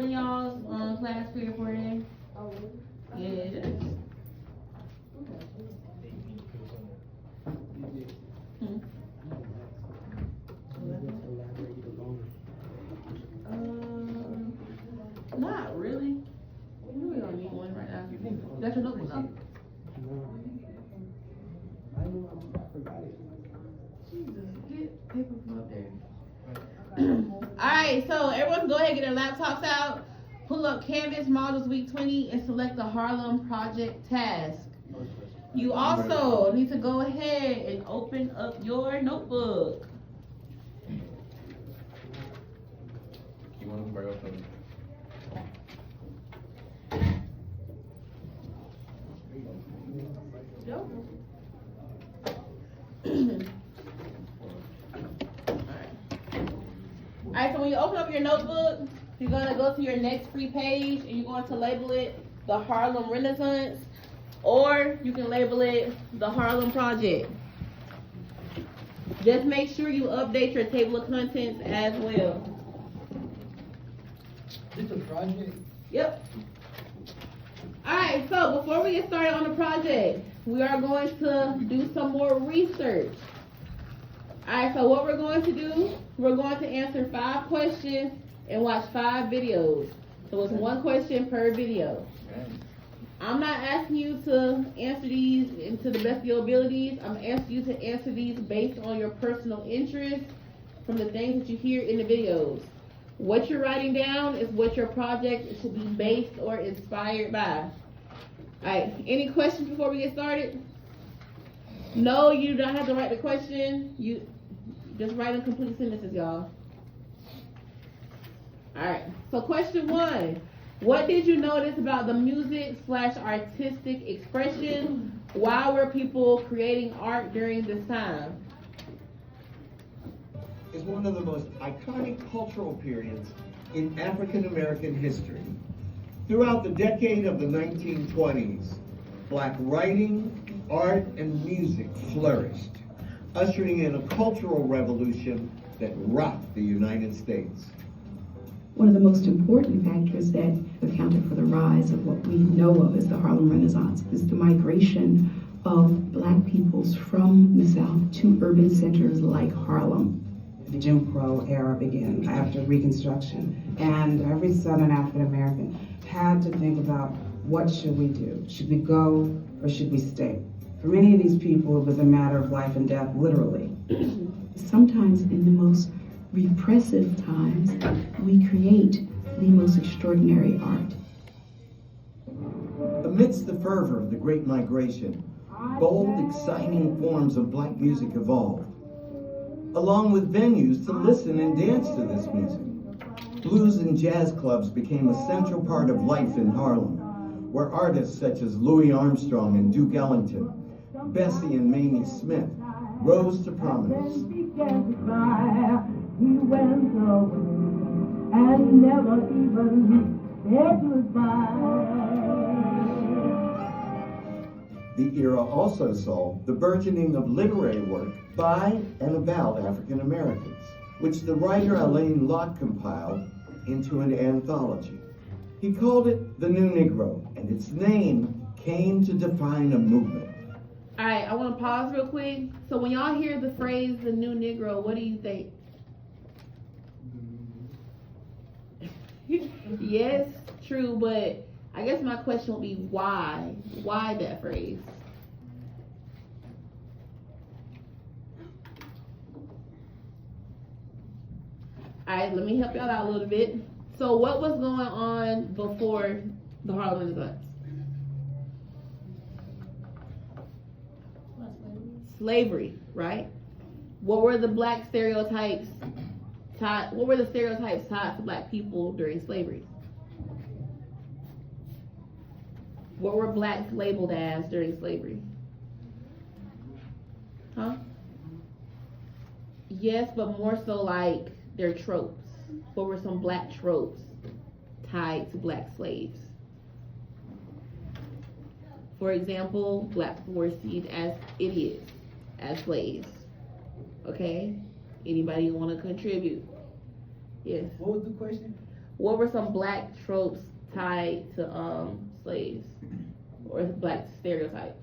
in y'all's class period for today? Oh, Yeah, it is. Hmm. Not really. We really don't need one right now. That's your notebook, huh? Jesus, get paper from up there. Alright, so everyone go ahead and get their laptops out. Pull up Canvas Modules Week 20 and select the Harlem Project task. You also need to go ahead and open up your notebook. You want to break up them? Alright, so when you open up your notebook, you're going to go to your next free page and you're going to label it the Harlem Renaissance, or you can label it the Harlem Project. Just make sure you update your table of contents as well. It's a project. Yep. Alright, so before we get started on the project, we are going to do some more research. Alright, so what we're going to do, we're going to answer 5 questions and watch 5 videos. So it's 1 question per video. I'm not asking you to answer these to the best of your abilities. I'm asking you to answer these based on your personal interest from the things that you hear in the videos. What you're writing down is what your project should be based or inspired by. Alright, any questions before we get started? No, you don't have to write the question. You just write in complete sentences, y'all. Alright, so question 1. What did you notice about the music/artistic expression? Why were people creating art during this time? Is one of the most iconic cultural periods in African American history. Throughout the decade of the 1920s, Black writing, art, and music flourished, ushering in a cultural revolution that rocked the United States. One of the most important factors that accounted for the rise of what we know of as the Harlem Renaissance is the migration of Black peoples from the South to urban centers like Harlem. The Jim Crow era began after Reconstruction, and every Southern African American had to think about, what should we do? Should we go or should we stay? For many of these people, it was a matter of life and death, literally. Sometimes in the most repressive times, we create the most extraordinary art. Amidst the fervor of the Great Migration, bold, exciting forms of Black music evolved, along with venues to listen and dance to this music. Blues and jazz clubs became a central part of life in Harlem, where artists such as Louis Armstrong and Duke Ellington, Bessie and Mamie Smith rose to prominence. He went away and never even said goodbye. The era also saw the burgeoning of literary work by and about African Americans, which the writer Alain Locke compiled into an anthology. He called it The New Negro, and its name came to define a movement. All right, I want to pause real quick. So when y'all hear the phrase "the new Negro," what do you think? Yes, true, but I guess my question would be why? Why that phrase? All right, let me help y'all out a little bit. So what was going on before the Harlem Renaissance? Slavery, right? What were the black stereotypes tied? What were the stereotypes tied to Black people during slavery? What were blacks labeled as during slavery? Huh? Yes, but more so like their tropes. What were some black tropes tied to black slaves? For example, black people were seen as idiots, as slaves. Okay? Anybody want to contribute? Yes. What was the question? What were some black tropes tied to slaves or black stereotypes?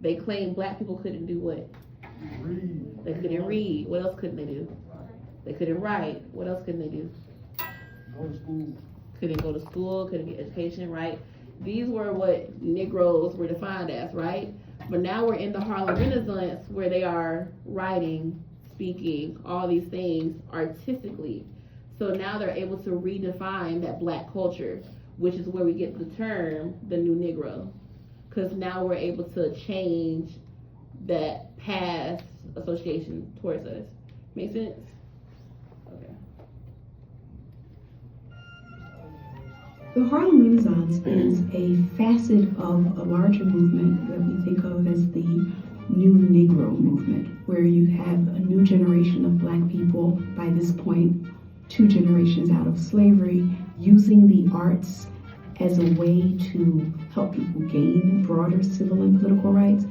They claimed black people couldn't do what? Read. They couldn't read. What else couldn't they do? They couldn't write. What else couldn't they do? Go to school. Couldn't go to school, couldn't get education, right? These were what Negroes were defined as, right? But now we're in the Harlem Renaissance where they are writing, speaking, all these things artistically. So now they're able to redefine that black culture, which is where we get the term, the new Negro. Because now we're able to change that past association towards us. Make sense? Okay. The Harlem Renaissance is a facet of a larger movement that we think of as the New Negro movement, where you have a new generation of black people, by this point, 2 generations out of slavery, using the arts as a way to help people gain broader civil and political rights.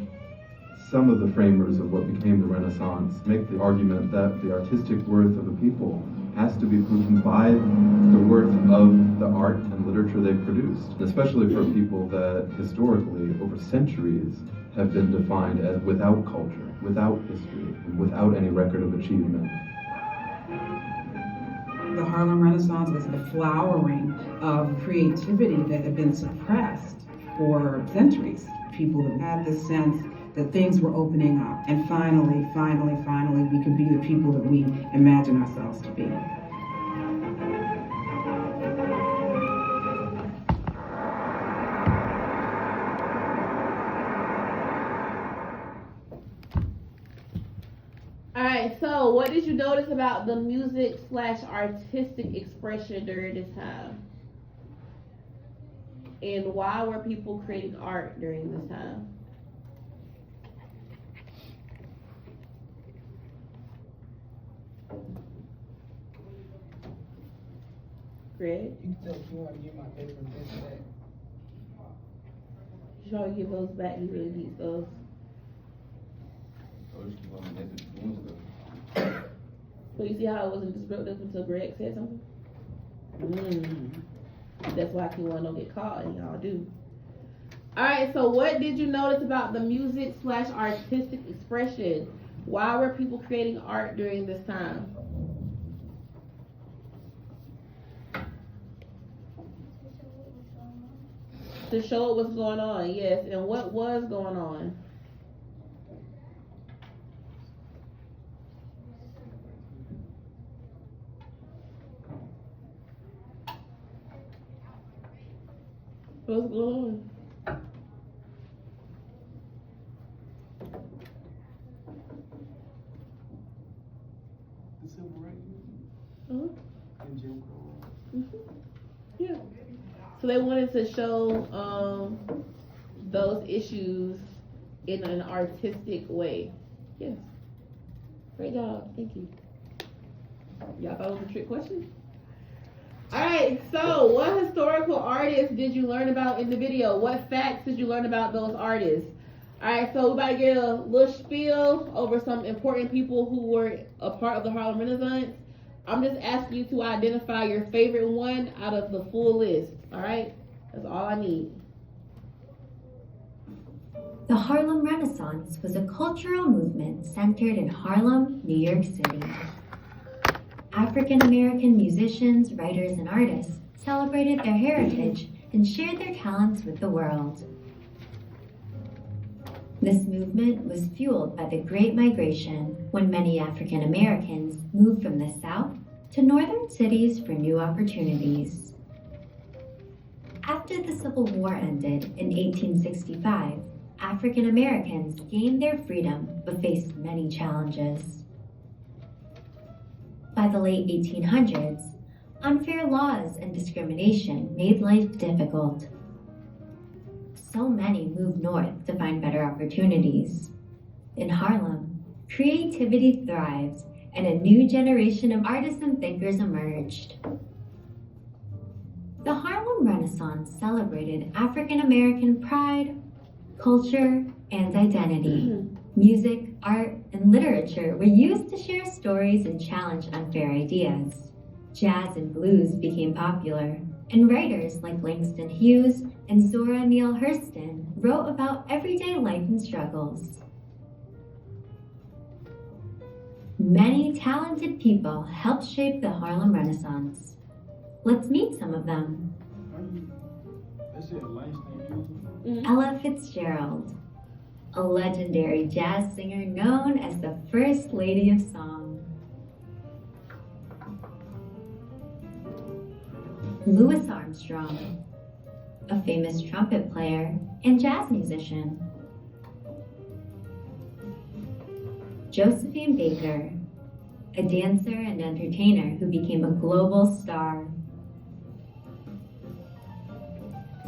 Some of the framers of what became the Renaissance make the argument that the artistic worth of a people has to be proven by the worth of the art and literature they've produced, especially for people that historically, over centuries, have been defined as without culture, without history, without any record of achievement. The Harlem Renaissance was the flowering of creativity that had been suppressed for centuries. People have had the sense that things were opening up, and finally, we could be the people that we imagine ourselves to be. Alright, so what did you notice about the music / artistic expression during this time? And why were people creating art during this time? Greg? You can tell if you want to get my paper and this back. You should always give those back. He really needs those. Oh, just keep on the message doing stuff. So you see how it wasn't disruptive until Greg said something? That's why Q1 don't get caught, and y'all do. Alright, so what did you notice about the music / artistic expression? Why were people creating art during this time? To show what was going on, yes. And what was going on? What's going on? The civil rights movement Uh-huh. and Jim Crow. Yeah. So they wanted to show those issues in an artistic way. Yes. Great job. Thank you. Y'all thought it was a trick question? Alright, so what historical artists did you learn about in the video? What facts did you learn about those artists? Alright, so we about to get a little spiel over some important people who were a part of the Harlem Renaissance. I'm just asking you to identify your favorite one out of the full list. Alright? That's all I need. The Harlem Renaissance was a cultural movement centered in Harlem, New York City. African American musicians, writers, and artists celebrated their heritage and shared their talents with the world. This movement was fueled by the Great Migration, when many African Americans moved from the South to northern cities for new opportunities. After the Civil War ended in 1865, African Americans gained their freedom but faced many challenges. By the late 1800s, unfair laws and discrimination made life difficult. So many moved north to find better opportunities. In Harlem, creativity thrived and a new generation of artists and thinkers emerged. The Harlem Renaissance celebrated African American pride, culture, and identity. Music, art, and literature were used to share stories and challenge unfair ideas. Jazz and blues became popular, and writers like Langston Hughes and Zora Neale Hurston wrote about everyday life and struggles. Many talented people helped shape the Harlem Renaissance. Let's meet some of them. That's it, Langston Hughes. Ella Fitzgerald, a legendary jazz singer known as the First Lady of Song. Louis Armstrong, a famous trumpet player and jazz musician. Josephine Baker, a dancer and entertainer who became a global star.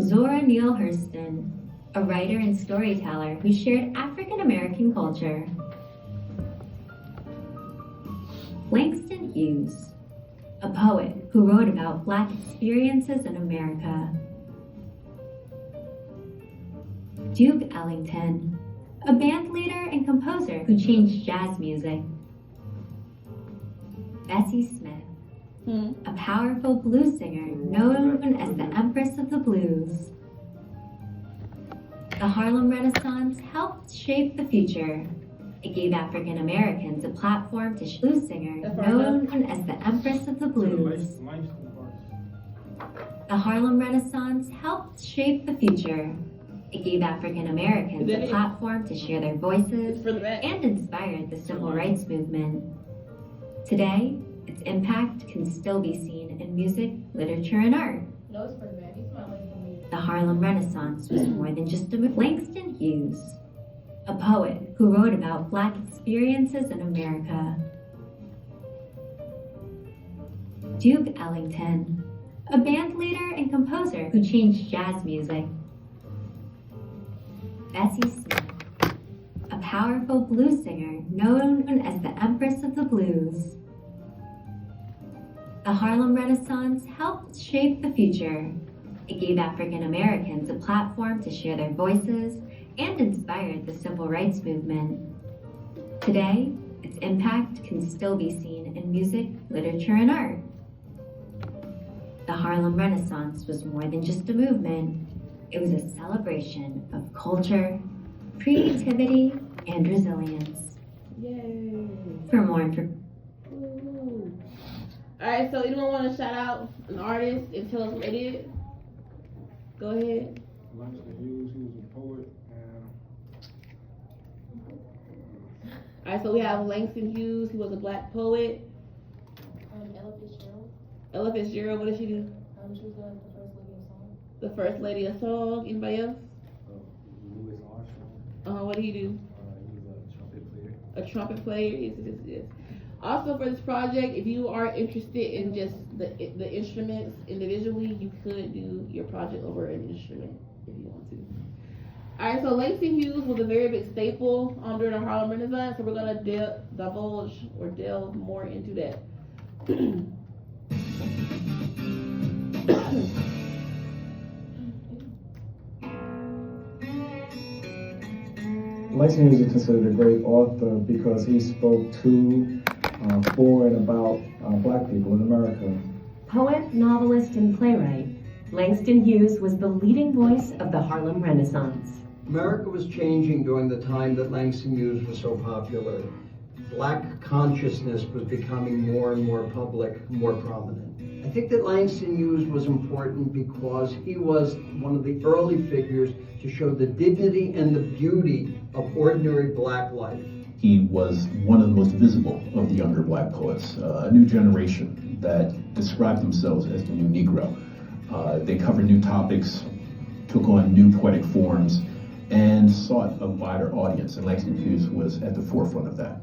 Zora Neale Hurston, a writer and storyteller who shared African American culture. Langston Hughes, a poet who wrote about Black experiences in America. Duke Ellington, a band leader and composer who changed jazz music. Bessie Smith, a powerful blues singer known as the Empress of the Blues. The Harlem Renaissance helped shape the future. It gave African Americans a platform to blues singer known as the Empress of the Blues. The Harlem Renaissance helped shape the future. It gave African Americans a platform to share their voices and inspired the civil rights movement. Today, its impact can still be seen in music, literature, and art. The Harlem Renaissance was more than just a movement. Langston Hughes, a poet who wrote about Black experiences in America. Duke Ellington, a band leader and composer who changed jazz music. Bessie Smith, a powerful blues singer known as the Empress of the Blues. The Harlem Renaissance helped shape the future. It gave African Americans a platform to share their voices and inspired the civil rights movement. Today, its impact can still be seen in music, literature, and art. The Harlem Renaissance was more than just a movement. It was a celebration of culture, creativity, and resilience. Yay. For more information, Alright, so anyone want to shout out an artist and tell us what they did? Go ahead. Langston Hughes, he was a poet. Alright, so we have Langston Hughes, who was a Black poet. Ella Fitzgerald. Ella Fitzgerald, what did she do? She was the first lady of song. The First Lady of Song. Anybody else? Louis Armstrong. What did he do? He was a trumpet player. A trumpet player. Yes. Also, for this project, if you are interested in just the instruments individually, you could do your project over an instrument if you want to. Alright, so Langston Hughes was a very big staple during the Harlem Renaissance, so we're going to delve more into that. Langston Hughes is considered a great author because he spoke to, for, and about Black people in America. Poet, novelist, and playwright, Langston Hughes was the leading voice of the Harlem Renaissance. America was changing during the time that Langston Hughes was so popular. Black consciousness was becoming more and more public, more prominent. I think that Langston Hughes was important because he was one of the early figures to show the dignity and the beauty of ordinary Black life. He was one of the most visible of the younger Black poets, a new generation that described themselves as the new Negro. They covered new topics, took on new poetic forms, and sought a wider audience, and Langston Hughes was at the forefront of that.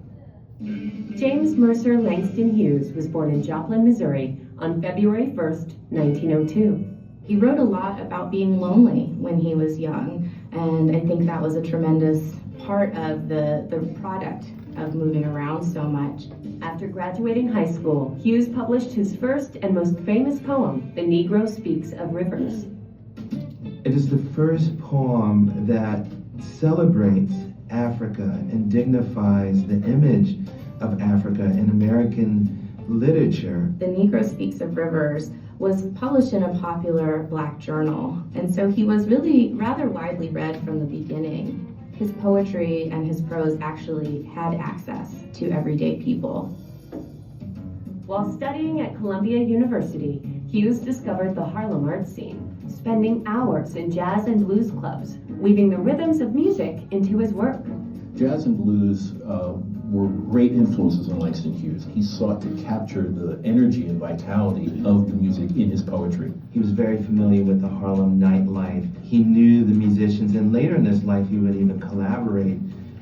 James Mercer Langston Hughes was born in Joplin, Missouri on February 1st, 1902. He wrote a lot about being lonely when he was young, and I think that was a tremendous part of the product of moving around so much. After graduating high school, Hughes published his first and most famous poem, The Negro Speaks of Rivers. It is the first poem that celebrates Africa and dignifies the image of Africa in American literature. The Negro Speaks of Rivers was published in a popular Black journal, and so he was really rather widely read from the beginning. His poetry and his prose actually had access to everyday people. While studying at Columbia University, Hughes discovered the Harlem art scene, spending hours in jazz and blues clubs, weaving the rhythms of music into his work. Jazz and blues were great influences on Langston Hughes. He sought to capture the energy and vitality of the music in his poetry. He was very familiar with the Harlem nightlife. He knew the musicians, and later in his life he would even collaborate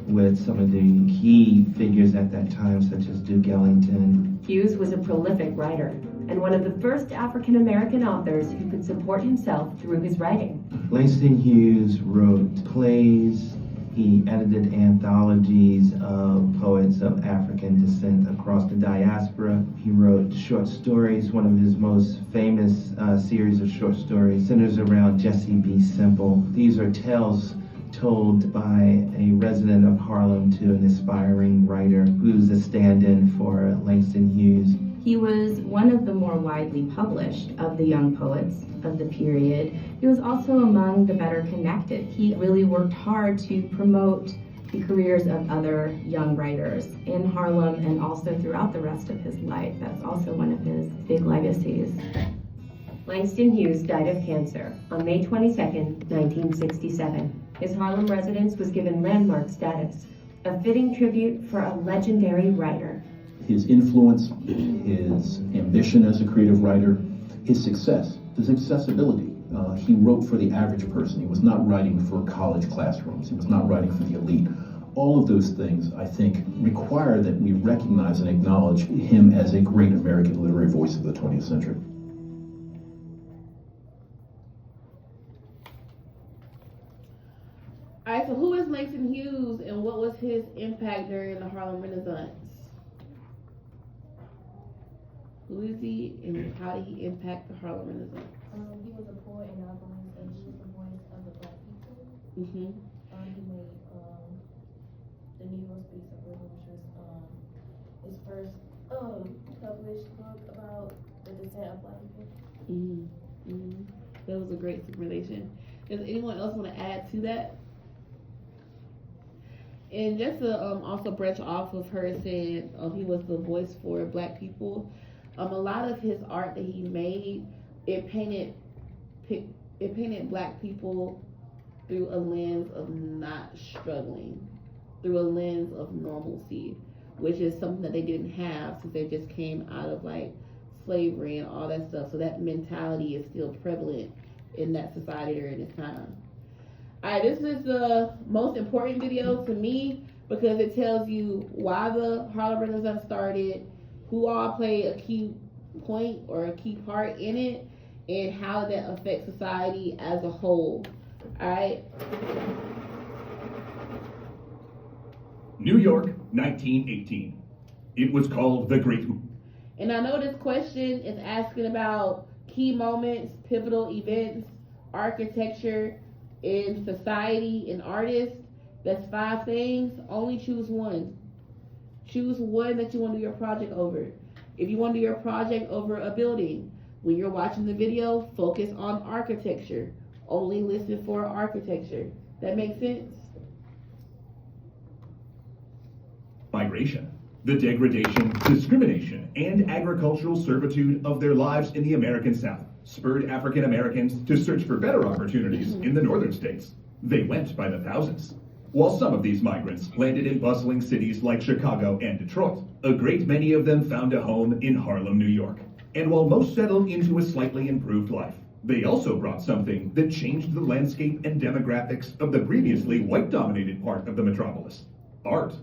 with some of the key figures at that time, such as Duke Ellington. Hughes was a prolific writer and one of the first African-American authors who could support himself through his writing. Langston Hughes wrote plays. He edited anthologies of poets of African descent across the diaspora. He wrote short stories. One of his most famous series of short stories centers around Jesse B. Simple. These are tales told by a resident of Harlem to an aspiring writer who's a stand-in for Langston Hughes. He was one of the more widely published of the young poets of the period. He was also among the better connected. He really worked hard to promote the careers of other young writers in Harlem and also throughout the rest of his life. That's also one of his big legacies. Langston Hughes died of cancer on May 22, 1967. His Harlem residence was given landmark status, a fitting tribute for a legendary writer. His influence, his ambition as a creative writer, his success, his accessibility. He wrote for the average person. He was not writing for college classrooms. He was not writing for the elite. All of those things, I think, require that we recognize and acknowledge him as a great American literary voice of the 20th century. All right, so who is Langston Hughes and what was his impact during the Harlem Renaissance? Who is he and how did he impact the Harlem Renaissance? He was a poet and novelist, and he was the voice of the Black people. Mm-hmm. He made the Negro Speaks of Rivers, which was his first published book about the descent of Black people. Mm-hmm. Mm-hmm. That was a great recommendation. Does anyone else want to add to that? And just to also branch off of her saying he was the voice for Black people, a lot of his art that he made, it painted Black people through a lens of not struggling, through a lens of normalcy, which is something that they didn't have since they just came out of like slavery and all that stuff. So that mentality is still prevalent in that society during this time. Alright, this is the most important video to me because it tells you why the Harlem Renaissance started, who all played a key point or a key part in it, and how that affects society as a whole. Alright? New York, 1918. It was called the Great. And I know this question is asking about key moments, pivotal events, architecture, in society, and artists. That's 5 things. Only choose one. Choose one that you want to do your project over. If you want to do your project over a building, when you're watching the video, focus on architecture. Only listen for architecture. That makes sense? Migration, the degradation, discrimination, and agricultural servitude of their lives in the American South spurred African Americans to search for better opportunities in the northern states. They went by the thousands. While some of these migrants landed in bustling cities like Chicago and Detroit, a great many of them found a home in Harlem, New York. And while most settled into a slightly improved life, they also brought something that changed the landscape and demographics of the previously white-dominated part of the metropolis: art.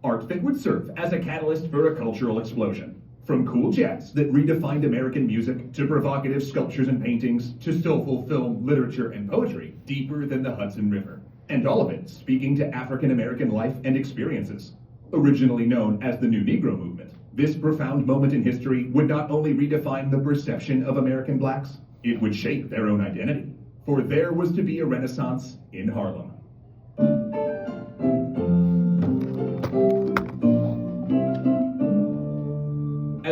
Art that would serve as a catalyst for a cultural explosion. From cool jazz that redefined American music, to provocative sculptures and paintings, to soulful film, literature, and poetry deeper than the Hudson River. And all of it speaking to African American life and experiences. Originally known as the New Negro Movement, this profound moment in history would not only redefine the perception of American blacks, it would shape their own identity. For there was to be a renaissance in Harlem.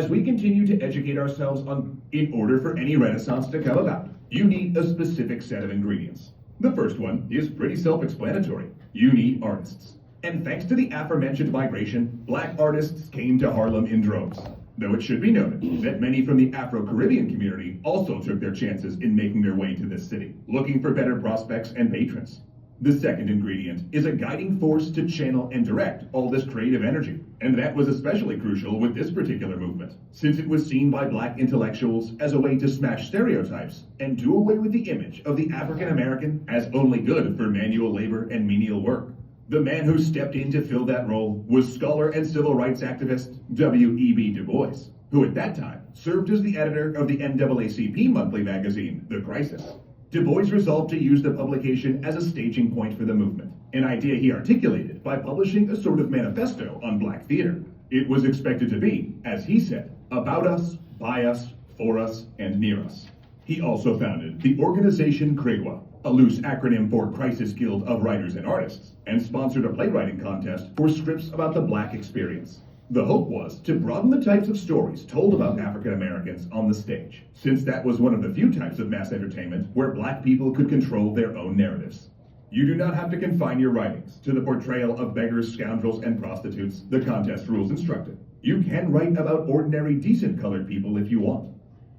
As we continue to educate ourselves in order for any Renaissance to come about, you need a specific set of ingredients. The first one is pretty self-explanatory. You need artists. And thanks to the aforementioned migration, black artists came to Harlem in droves. Though it should be noted that many from the Afro-Caribbean community also took their chances in making their way to this city, looking for better prospects and patrons. The second ingredient is a guiding force to channel and direct all this creative energy. And that was especially crucial with this particular movement, since it was seen by black intellectuals as a way to smash stereotypes and do away with the image of the African American as only good for manual labor and menial work. The man who stepped in to fill that role was scholar and civil rights activist W.E.B. Du Bois, who at that time served as the editor of the NAACP monthly magazine, The Crisis. Du Bois resolved to use the publication as a staging point for the movement, an idea he articulated by publishing a sort of manifesto on black theater. It was expected to be, as he said, about us, by us, for us, and near us. He also founded the organization CREGWA, a loose acronym for Crisis Guild of Writers and Artists, and sponsored a playwriting contest for scripts about the black experience. The hope was to broaden the types of stories told about African Americans on the stage, since that was one of the few types of mass entertainment where black people could control their own narratives. You do not have to confine your writings to the portrayal of beggars, scoundrels, and prostitutes, the contest rules instructed. You can write about ordinary, decent colored people if you want.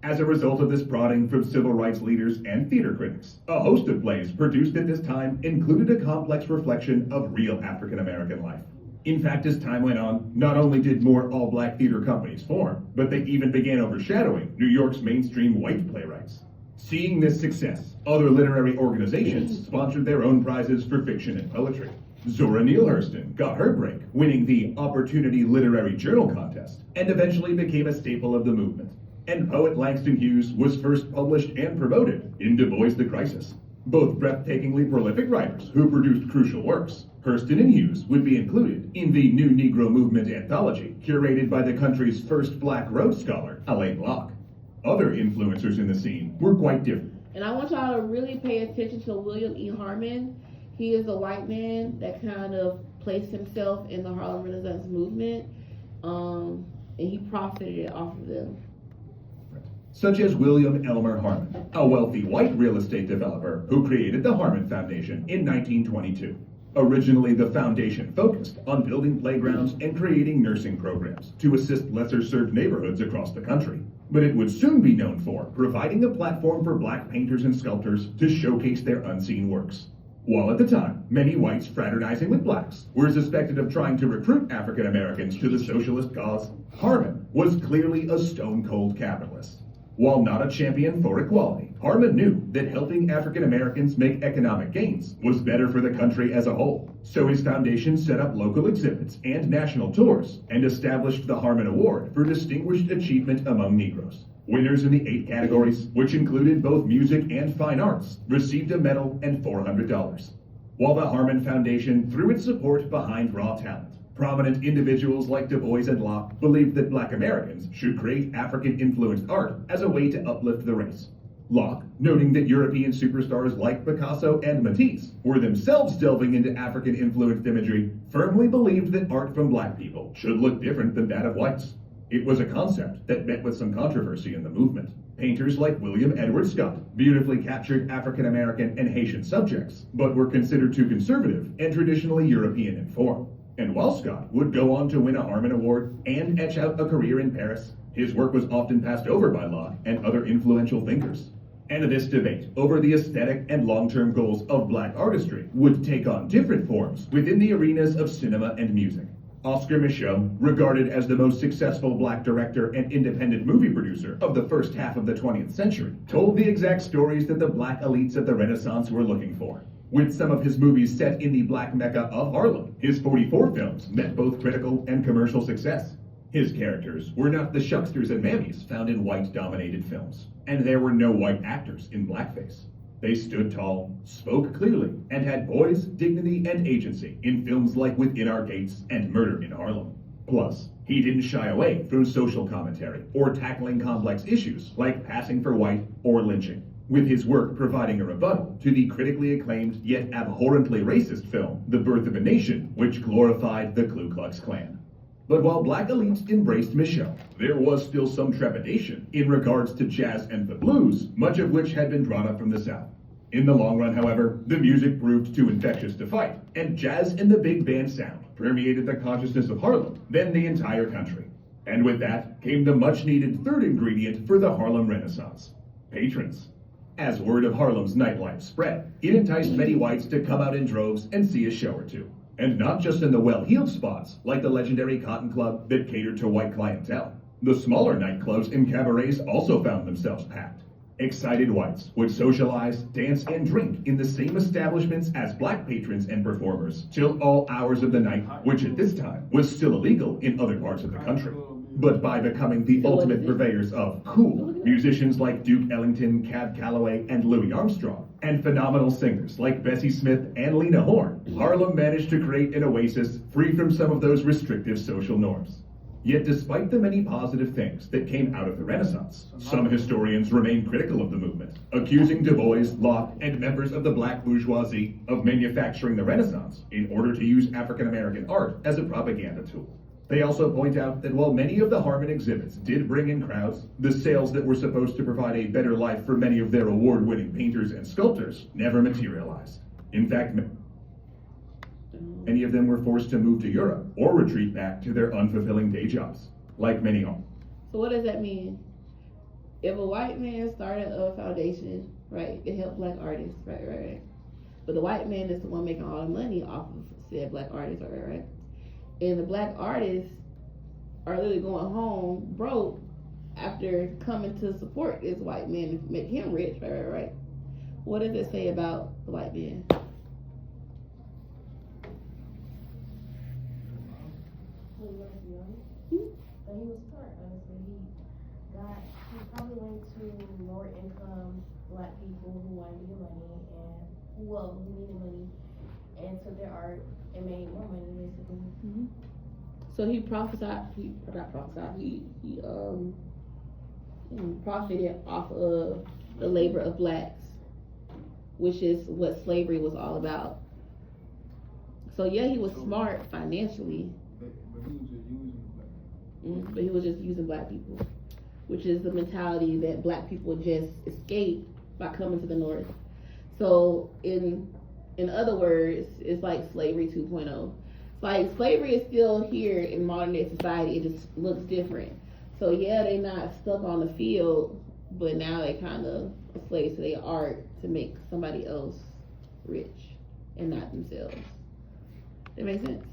As a result of this prodding from civil rights leaders and theater critics, a host of plays produced at this time included a complex reflection of real African American life. In fact, as time went on, not only did more all-black theater companies form, but they even began overshadowing New York's mainstream white playwrights. Seeing this success, other literary organizations sponsored their own prizes for fiction and poetry. Zora Neale Hurston got her break, winning the Opportunity Literary Journal contest, and eventually became a staple of the movement. And poet Langston Hughes was first published and promoted in Du Bois' The Crisis. Both breathtakingly prolific writers who produced crucial works, Hurston and Hughes would be included in the New Negro Movement anthology, curated by the country's first black Rhodes Scholar, Alain Locke. Other influencers in the scene were quite different. And I want y'all to really pay attention to William E. Harmon. He is a white man that kind of placed himself in the Harlem Renaissance movement, and he profited off of them. Such as William Elmer Harmon, a wealthy white real estate developer who created the Harmon Foundation in 1922. Originally, the foundation focused on building playgrounds and creating nursing programs to assist lesser-served neighborhoods across the country. But it would soon be known for providing a platform for black painters and sculptors to showcase their unseen works. While at the time, many whites fraternizing with blacks were suspected of trying to recruit African Americans to the socialist cause, Harmon was clearly a stone-cold capitalist. While not a champion for equality, Harmon knew that helping African Americans make economic gains was better for the country as a whole. So his foundation set up local exhibits and national tours and established the Harmon Award for Distinguished Achievement Among Negroes. Winners in the 8 categories, which included both music and fine arts, received a medal and $400. While the Harmon Foundation threw its support behind raw talent, prominent individuals like Du Bois and Locke believed that black Americans should create African-influenced art as a way to uplift the race. Locke, noting that European superstars like Picasso and Matisse were themselves delving into African-influenced imagery, firmly believed that art from black people should look different than that of whites. It was a concept that met with some controversy in the movement. Painters like William Edward Scott beautifully captured African American and Haitian subjects, but were considered too conservative and traditionally European in form. And while Scott would go on to win a Harmon Award and etch out a career in Paris, his work was often passed over by Locke and other influential thinkers. And this debate over the aesthetic and long-term goals of black artistry would take on different forms within the arenas of cinema and music. Oscar Micheaux, regarded as the most successful black director and independent movie producer of the first half of the 20th century, told the exact stories that the black elites of the Renaissance were looking for. With some of his movies set in the black mecca of Harlem, his 44 films met both critical and commercial success. His characters were not the shucksters and mammies found in white-dominated films, and there were no white actors in blackface. They stood tall, spoke clearly, and had poise, dignity, and agency in films like Within Our Gates and Murder in Harlem. Plus, he didn't shy away from social commentary or tackling complex issues like passing for white or lynching, with his work providing a rebuttal to the critically acclaimed yet abhorrently racist film The Birth of a Nation, which glorified the Ku Klux Klan. But while black elites embraced Michelle, there was still some trepidation in regards to jazz and the blues, much of which had been brought up from the South. In the long run, however, the music proved too infectious to fight, and jazz and the big band sound permeated the consciousness of Harlem, then the entire country. And with that came the much-needed third ingredient for the Harlem Renaissance: patrons. As word of Harlem's nightlife spread, it enticed many whites to come out in droves and see a show or two. And not just in the well-heeled spots, like the legendary Cotton Club that catered to white clientele. The smaller nightclubs and cabarets also found themselves packed. Excited whites would socialize, dance, and drink in the same establishments as black patrons and performers till all hours of the night, which at this time was still illegal in other parts of the country. But by becoming the ultimate purveyors of cool, musicians like Duke Ellington, Cab Calloway, and Louis Armstrong, and phenomenal singers like Bessie Smith and Lena Horne, Harlem managed to create an oasis free from some of those restrictive social norms. Yet despite the many positive things that came out of the Renaissance, some historians remain critical of the movement, accusing Du Bois, Locke, and members of the black bourgeoisie of manufacturing the Renaissance in order to use African-American art as a propaganda tool. They also point out that while many of the Harmon exhibits did bring in crowds, the sales that were supposed to provide a better life for many of their award-winning painters and sculptors never materialized. In fact, many of them were forced to move to Europe or retreat back to their unfulfilling day jobs, like many are. So what does that mean? If a white man started a foundation, right, to help black artists, right, but the white man is the one making all the money off of said black artists, right, and the black artists are literally going home broke after coming to support this white man to make him rich, right. What does it say about the white man? But he was smart, honestly. He probably went to lower income black people who wanted to get money who needed money, and took their art and made more money basically. Mm-hmm. So he profited off of the labor of blacks, which is what slavery was all about. So yeah, he was smart financially. But he was just using black people, which is the mentality that black people just escape by coming to the North. So in other words, it's like slavery 2.0. Like slavery is still here in modern day society, it just looks different. So yeah, they not stuck on the field, but now they kind of slaves to their art to make somebody else rich and not themselves. That makes sense?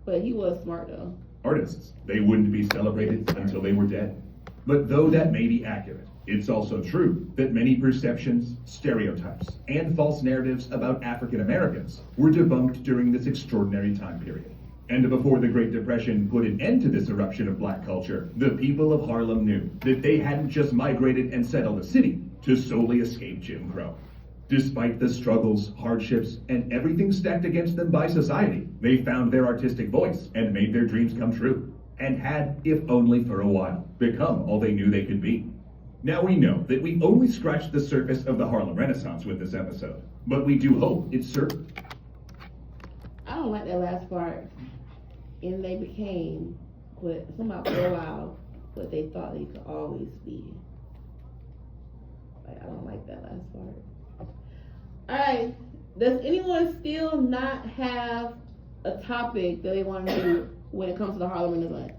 But he was smart though. Artists, they wouldn't be celebrated until they were dead. But though that may be accurate, it's also true that many perceptions, stereotypes, and false narratives about African Americans were debunked during this extraordinary time period. And before the Great Depression put an end to this eruption of black culture, the people of Harlem knew that they hadn't just migrated and settled the city to solely escape Jim Crow. Despite the struggles, hardships, and everything stacked against them by society, they found their artistic voice and made their dreams come true, and had, if only for a while, become all they knew they could be. Now we know that we only scratched the surface of the Harlem Renaissance with this episode, but we do hope it's certain. I don't like that last part. And they became, but somehow for a while, what they thought they could always be. Like, I don't like that last part. Alright, does anyone still not have a topic that they want to do when it comes to the Harlem Renaissance?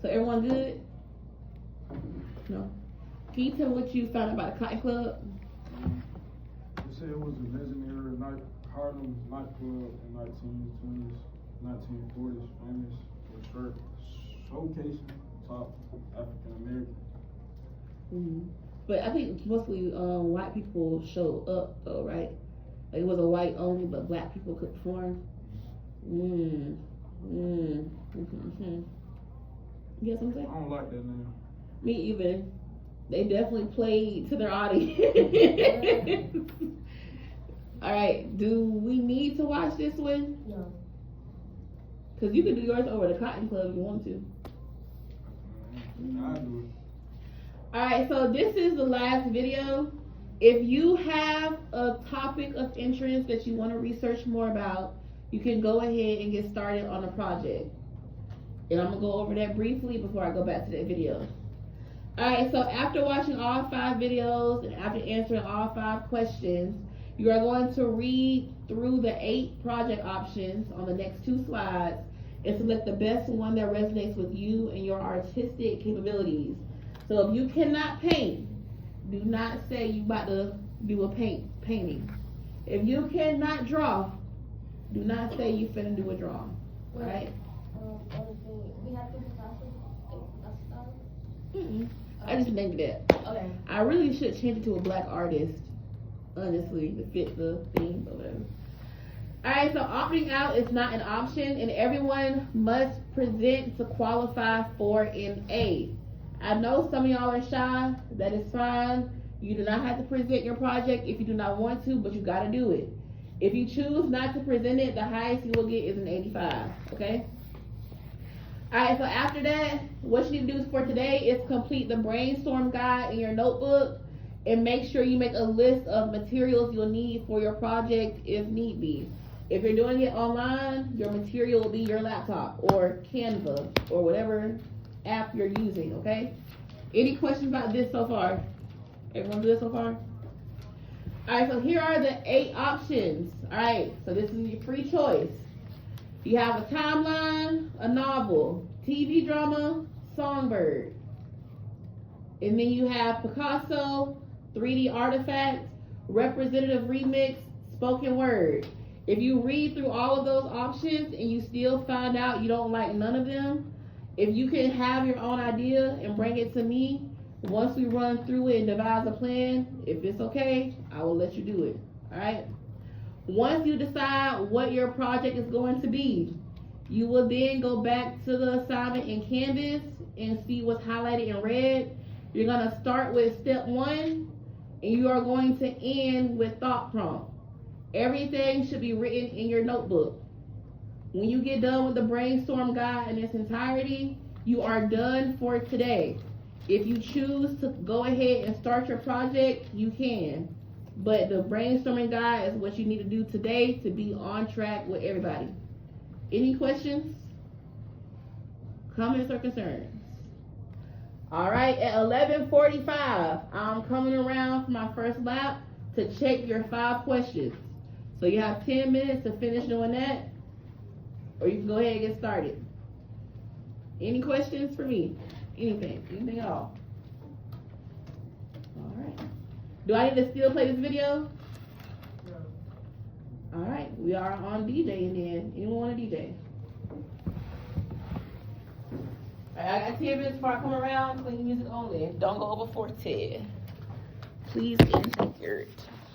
So everyone good? No? Can you tell me what you found about the Cotton Club? They said it was a legendary Harlem nightclub in 1920s, 1940s, famous for showcasing top African American. Mm-hmm. But I think mostly white people showed up though, right? Like it was a white only, but black people could perform. You get what I'm saying? I don't like that name. Me either. They definitely played to their audience. All right, do we need to watch this one? No. Because you can do yours over the Cotton Club if you want to. I do it. Alright, so this is the last video. If you have a topic of interest that you want to research more about, you can go ahead and get started on the project. And I'm gonna go over that briefly before I go back to that video. Alright, so after watching all 5 videos and after answering all 5 questions, you are going to read through the 8 project options on the next 2 slides and select the best one that resonates with you and your artistic capabilities. So if you cannot paint, do not say you about to do a painting. If you cannot draw, do not say you finna do a drawing. Alright? We have to do Mm-mm. I just named that. Okay. I really should change it to a black artist, honestly, to fit the theme or whatever. Alright, so opting out is not an option, and everyone must present to qualify for an A. I know some of y'all are shy. That is fine. You do not have to present your project if you do not want to, but you gotta do it. If you choose not to present it, the highest you will get is an 85, okay? Alright, so after that, what you need to do for today is complete the brainstorm guide in your notebook and make sure you make a list of materials you'll need for your project if need be. If you're doing it online, your material will be your laptop or Canva or whatever app you're using, okay? Any questions about this so far? Everyone good so far? Alright, so here are the 8 options. Alright, so this is your free choice. You have a timeline, a novel, TV drama, songbird. And then you have Picasso, 3D artifact, representative remix, spoken word. If you read through all of those options and you still find out you don't like none of them, if you can have your own idea and bring it to me, once we run through it and devise a plan, if it's okay, I will let you do it. Alright? Once you decide what your project is going to be, you will then go back to the assignment in Canvas and see what's highlighted in red. You're going to start with step 1 and you are going to end with thought prompt. Everything should be written in your notebook. When you get done with the brainstorm guide in its entirety, you are done for today. If you choose to go ahead and start your project, you can. But the brainstorming guide is what you need to do today to be on track with everybody. Any questions? Comments or concerns? Alright, at 11:45, I'm coming around for my first lap to check your 5 questions. So you have 10 minutes to finish doing that, or you can go ahead and get started. Any questions for me? Anything at all? Alright. Do I need to still play this video? No. Alright, we are on DJing then. Anyone want to DJ? Alright, I got 10 minutes before I come around. Clean music only. Don't go over 410. Please and thank you.